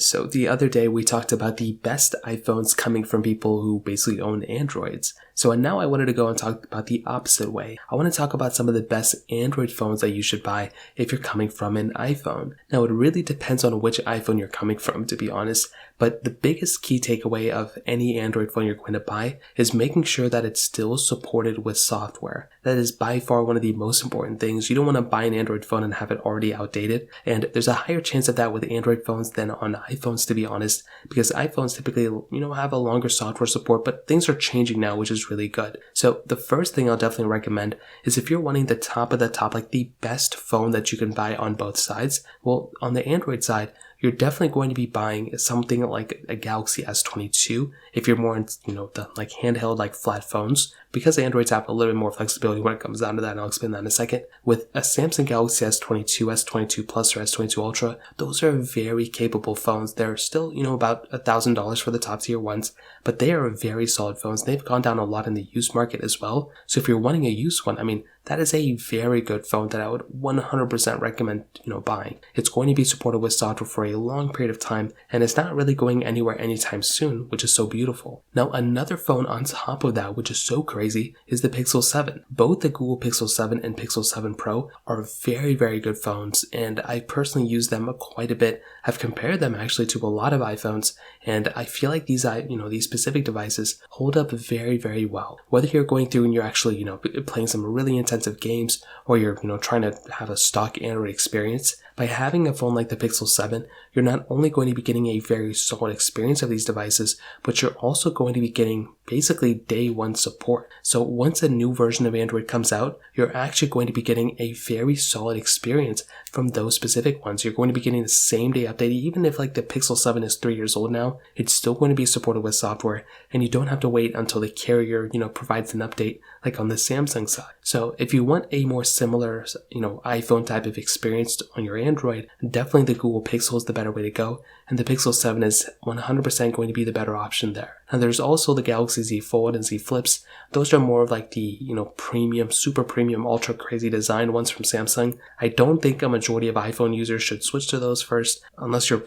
So the other day we talked about the best iPhones coming from people who basically own Androids. So now I wanted to go and talk about the opposite way. I want to talk about some of the best Android phones that you should buy if you're coming from an iPhone. Now it really depends on which iPhone you're coming from, to be honest, but the biggest key takeaway of any Android phone you're going to buy is making sure that it's still supported with software. That is by far one of the most important things. You don't want to buy an Android phone and have it already outdated, and there's a higher chance of that with Android phones than on iPhones, to be honest, because iPhones typically, have a longer software support, but things are changing now, which is really good. So the first thing I'll definitely recommend is if you're wanting the top of the top, like the best phone that you can buy on both sides, well, on the Android side, you're definitely going to be buying something like a Galaxy S22 if you're more in, the like handheld, like flat phones, because Androids have a little bit more flexibility when it comes down to that, and I'll explain that in a second. With a Samsung Galaxy S22, S22 Plus, or S22 Ultra, those are very capable phones. They're still, about $1,000 for the top tier ones, but they are very solid phones. They've gone down a lot in the used market as well. So if you're wanting a used one, that is a very good phone that I would 100% recommend, buying. It's going to be supported with software for a long period of time, and it's not really going anywhere anytime soon, which is so beautiful. Now, another phone on top of that, which is so crazy, is the Pixel 7. Both the Google Pixel 7 and Pixel 7 Pro are very, very good phones, and I personally use them quite a bit. I've compared them actually to a lot of iPhones, and I feel like these specific devices hold up very, very well. Whether you're going through and you're actually, playing some really intensive games, or you're, trying to have a stock Android experience, by having a phone like the Pixel 7, you're not only going to be getting a very solid experience of these devices, but you're also going to be getting basically day one support. So once a new version of Android comes out, you're actually going to be getting a very solid experience from those specific ones. You're going to be getting the same day update. Even if like the Pixel 7 is 3 years old now, it's still going to be supported with software, and you don't have to wait until the carrier, provides an update like on the Samsung side. So if you want a more similar, iPhone type of experience on your Android, definitely the Google Pixel is the better way to go, and the Pixel 7 is 100% going to be the better option there. Now there's also the Galaxy Z Fold and Z Flips. Those are more of like the, premium, super premium, ultra crazy design ones from Samsung. I don't think a majority of iPhone users should switch to those first, unless you're,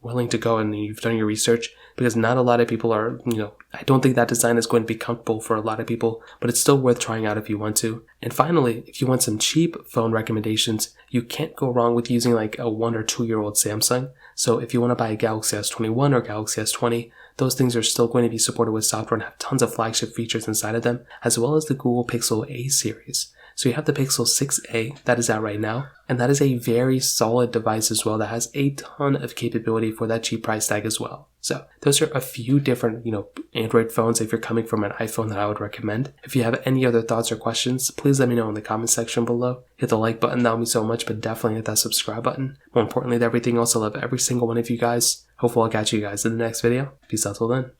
willing to go and you've done your research, because not a lot of people are, I don't think that design is going to be comfortable for a lot of people, but it's still worth trying out if you want to. And finally, if you want some cheap phone recommendations, you can't go wrong with using like a 1 or 2 year old Samsung. So if you want to buy a Galaxy S21 or Galaxy S20, those things are still going to be supported with software and have tons of flagship features inside of them, as well as the Google Pixel A series. So you have the Pixel 6a that is out right now, and that is a very solid device as well that has a ton of capability for that cheap price tag as well. So those are a few different, Android phones if you're coming from an iPhone that I would recommend. If you have any other thoughts or questions, please let me know in the comment section below. Hit the like button, that would mean so much, but definitely hit that subscribe button. More importantly than everything else, I love every single one of you guys. Hopefully I'll catch you guys in the next video. Peace out till then.